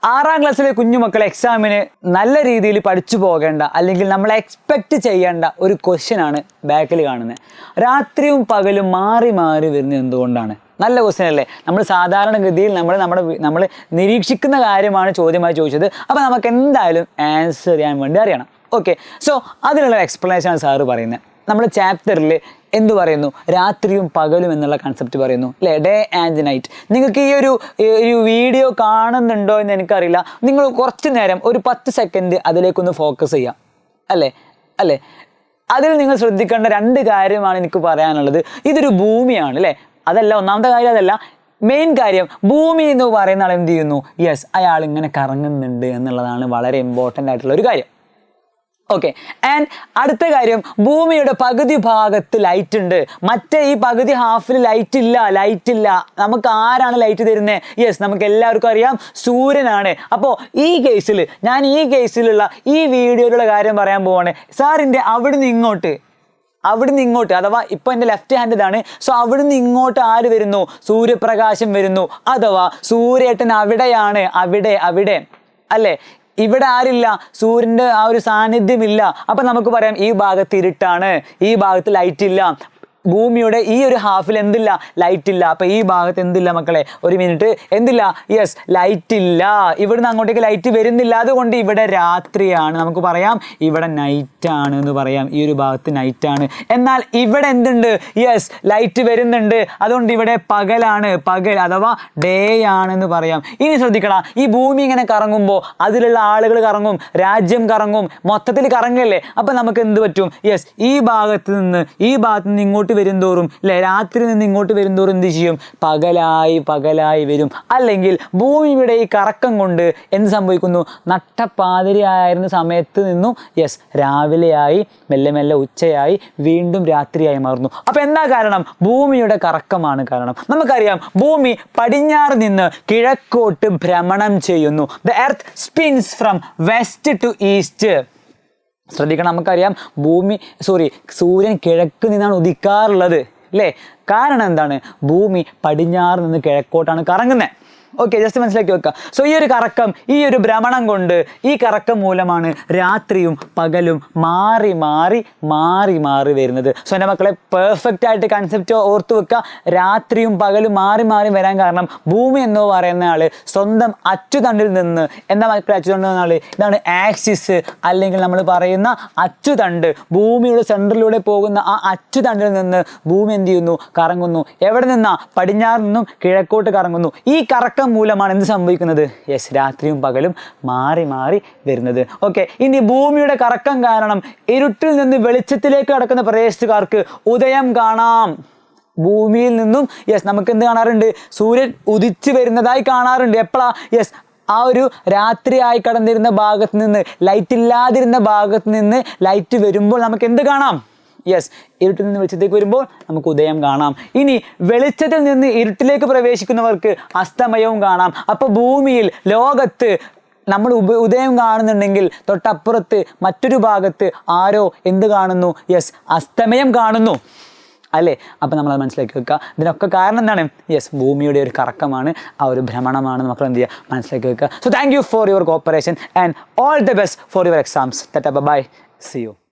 6ാം ക്ലാസ്സിലെ കുഞ്ഞുമക്കൾ എക്സാമിന് നല്ല രീതിയിൽ പഠിച്ചു പോകേണ്ട അല്ലെങ്കിൽ നമ്മൾ എക്സ്പെക്റ്റ് ചെയ്യേണ്ട ഒരു ക്വസ്റ്റ്യൻ ആണ് ബാക്കിൽ കാണുന്നത്. രാത്രിയും പകലും മാറി മാറി വരുന്നത് എന്തുകൊണ്ടാണ്? നല്ല ക്വസ്റ്റ്യൻ അല്ലേ? നമ്മൾ സാധാരണഗതിയിൽ നമ്മൾ നിരീക്ഷിക്കുന്ന കാര്യമാണ് ചോദ്യമായി ചോദിച്ചത്. അപ്പോൾ നമുക്ക് എന്തായാലും ആൻസർ ചെയ്യാൻ വേണ്ടി അറിയണം. ഓക്കെ, സോ അതിനുള്ള എക്സ്പ്ലനേഷനാണ് സാറ് പറയുന്നത്. നമ്മുടെ ചാപ്റ്ററിൽ എന്തു പറയുന്നു? രാത്രിയും പകലും എന്നുള്ള കൺസെപ്റ്റ് പറയുന്നു അല്ലേ? Day and night. നിങ്ങൾക്ക് ഈ ഒരു വീഡിയോ കാണുന്നുണ്ടോ എന്ന് എനിക്കറിയില്ല. നിങ്ങൾ കുറച്ച് നേരം ഒരു 10 സെക്കൻഡ് അതിലേക്കൊന്ന് ഫോക്കസ് ചെയ്യാം അല്ലേ? അതിൽ നിങ്ങൾ ശ്രദ്ധിക്കേണ്ട 2 കാര്യമാണ് എനിക്ക് പറയാനുള്ളത്. ഇതൊരു ഭൂമിയാണ് അല്ലേ? അതല്ല, ഒന്നാമത്തെ കാര്യം അതല്ല. മെയിൻ കാര്യം, ഭൂമി എന്ന് പറയുന്ന ആൾ എന്ത് ചെയ്യുന്നു? യെസ്, അയാൾ ഇങ്ങനെ കറങ്ങുന്നുണ്ട് എന്നുള്ളതാണ് വളരെ ഇമ്പോർട്ടൻ്റ് ആയിട്ടുള്ള ഒരു കാര്യം. ഓക്കെ, ആൻഡ് അടുത്ത കാര്യം, ഭൂമിയുടെ പകുതി ഭാഗത്ത് ലൈറ്റ് ഉണ്ട്, മറ്റേ ഈ പകുതി ഹാഫിൽ ലൈറ്റ് ഇല്ല. നമുക്ക് ആരാണ് ലൈറ്റ് തരുന്നത്? യെസ്, നമുക്ക് എല്ലാവർക്കും അറിയാം, സൂര്യനാണ്. അപ്പോൾ ഈ കേസിലുള്ള ഈ വീഡിയോയിലുള്ള കാര്യം പറയാൻ പോവാണ്. സാറിൻ്റെ അവിടുന്ന് ഇങ്ങോട്ട് അഥവാ ഇപ്പൊ എൻ്റെ ലെഫ്റ്റ് ഹാൻഡ് ഇതാണ്. സോ അവിടുന്ന് ഇങ്ങോട്ട് ആര് വരുന്നു? സൂര്യപ്രകാശം വരുന്നു. അഥവാ സൂര്യേട്ടൻ അവിടെയാണ്, അവിടെ അല്ലേ? ഇവിടെ ആരില്ല, സൂര്യൻ്റെ ആ ഒരു സാന്നിധ്യമില്ല. അപ്പം നമുക്ക് പറയാം ഈ ഭാഗത്ത് ഇരുട്ടാണ്, ഈ ഭാഗത്ത് ലൈറ്റ് ഇല്ല. ഭൂമിയുടെ ഈ ഒരു ഹാഫിൽ എന്തില്ല? ലൈറ്റ് ഇല്ല. അപ്പം ഈ ഭാഗത്ത് എന്തില്ല മക്കളെ? ഒരു മിനിറ്റ്, എന്തില്ല? യെസ്, ലൈറ്റ് ഇല്ല. ഇവിടുന്ന് അങ്ങോട്ടേക്ക് ലൈറ്റ് വരുന്നില്ല. അതുകൊണ്ട് ഇവിടെ രാത്രിയാണ്. നമുക്ക് പറയാം ഇവിടെ നൈറ്റ് ആണ് എന്ന് പറയാം. ഈ ഒരു ഭാഗത്ത് നൈറ്റ് ആണ്. എന്നാൽ ഇവിടെ എന്തുണ്ട്? യെസ്, ലൈറ്റ് വരുന്നുണ്ട്. അതുകൊണ്ട് ഇവിടെ പകലാണ്, പകൽ അഥവാ ഡേ ആണെന്ന് പറയാം. ഇനി ശ്രദ്ധിക്കണം, ഈ ഭൂമി ഇങ്ങനെ കറങ്ങുമ്പോൾ അതിലുള്ള ആളുകൾ കറങ്ങും, രാജ്യം കറങ്ങും, മൊത്തത്തിൽ കറങ്ങല്ലേ? അപ്പം നമുക്ക് എന്ത് പറ്റും? യെസ്, ഈ ഭാഗത്ത് നിന്ന് ഇങ്ങോട്ട് വരുംതോറും അല്ലെ, രാത്രി നിന്ന് ഇങ്ങോട്ട് വരുംതോറും എന്ത് ചെയ്യും? പകലായി വരും. അല്ലെങ്കിൽ ഭൂമിയുടെ ഈ കറക്കം കൊണ്ട് എന്ത് സംഭവിക്കുന്നു? നട്ടപ്പാതിരിയായിരുന്ന സമയത്ത് നിന്നും യെസ് രാവിലെയായി, മെല്ലെ മെല്ലെ ഉച്ചയായി, വീണ്ടും രാത്രിയായി മാറുന്നു. അപ്പൊ എന്താ കാരണം? ഭൂമിയുടെ കറക്കമാണ് കാരണം. നമുക്കറിയാം, ഭൂമി പടിഞ്ഞാറ് നിന്ന് കിഴക്കോട്ട് ഭ്രമണം ചെയ്യുന്നു. The earth spins from west to east. ശ്രദ്ധിക്കണം, നമുക്കറിയാം സൂര്യൻ കിഴക്ക് നിന്നാണ് ഉദിക്കാറുള്ളത് അല്ലേ? കാരണം എന്താണ്? ഭൂമി പടിഞ്ഞാറ് നിന്ന് കിഴക്കോട്ടാണ് കറങ്ങുന്നത്. ഓക്കെ, ജസ്റ്റ് മനസ്സിലാക്കി വെക്കുക. സോ ഈ ഒരു കറക്കം, ഈ ഒരു ഭ്രമണം കൊണ്ട്, ഈ കറക്കം മൂലമാണ് രാത്രിയും പകലും മാറി വരുന്നത്. സോ എൻ്റെ മക്കളെ, പെർഫെക്റ്റ് ആയിട്ട് കൺസെപ്റ്റ് ഓർത്ത് വെക്കുക. രാത്രിയും പകലും മാറി വരാൻ കാരണം ഭൂമി എന്ന് പറയുന്ന ആള് സ്വന്തം അച്ചുതണ്ടിൽ നിന്ന്, എന്താ മക്കളെ അച്ചുതണ്ട് എന്ന ആള്? ഇതാണ് ആക്സിസ്, അല്ലെങ്കിൽ നമ്മൾ പറയുന്ന അച്ചുതണ്ട്. ഭൂമിയുടെ സെൻറ്ററിലൂടെ പോകുന്ന ആ അച്ചുതണ്ടിൽ നിന്ന് ഭൂമി എന്ത് ചെയ്യുന്നു? കറങ്ങുന്നു. എവിടെ നിന്നാ? പടിഞ്ഞാറ് നിന്നും കിഴക്കോട്ട് കറങ്ങുന്നു. ഈ കറക്കം മൂലമാണ് എന്ത് സംഭവിക്കുന്നത്? യെസ്, രാത്രിയും പകലും മാറി വരുന്നത്. ഓക്കെ, ഇനി ഭൂമിയുടെ കറക്കം കാരണം ഇരുട്ടിൽ നിന്ന് വെളിച്ചത്തിലേക്ക് കടക്കുന്ന പ്രദേശത്തുകാർക്ക് ഉദയം കാണാം. ഭൂമിയിൽ നിന്നും യെസ് നമുക്ക് എന്ത് കാണാറുണ്ട്? സൂര്യൻ ഉദിച്ചു വരുന്നതായി കാണാറുണ്ട്. എപ്പോഴാ? യെസ്, ആ ഒരു രാത്രിയായി കടന്നിരുന്ന ഭാഗത്ത് നിന്ന്, ലൈറ്റ് ഇല്ലാതിരുന്ന ഭാഗത്ത് നിന്ന് ലൈറ്റ് വരുമ്പോൾ നമുക്ക് എന്ത് കാണാം? യെസ്, ഇരുട്ടിൽ നിന്ന് വെളിച്ചത്തേക്ക് വരുമ്പോൾ നമുക്ക് ഉദയം കാണാം. ഇനി വെളിച്ചത്തിൽ നിന്ന് ഇരുട്ടിലേക്ക് പ്രവേശിക്കുന്നവർക്ക് അസ്തമയവും കാണാം. അപ്പോൾ ഭൂമിയിൽ, ലോകത്ത് നമ്മൾ ഉദയം കാണുന്നുണ്ടെങ്കിൽ തൊട്ടപ്പുറത്ത് മറ്റൊരു ഭാഗത്ത് ആരോ എന്ത് കാണുന്നു? യെസ്, അസ്തമയം കാണുന്നു അല്ലേ? അപ്പം നമ്മളത് മനസ്സിലാക്കി വെക്കുക. ഇതിനൊക്കെ കാരണം എന്താണ്? യെസ്, ഭൂമിയുടെ ഒരു കറക്കമാണ്, ആ ഒരു ഭ്രമണമാണ്. മക്കൾ എന്ത് ചെയ്യുക? മനസ്സിലാക്കി വെക്കുക. So thank you for your cooperation and all the best for your exams. Bye, see U.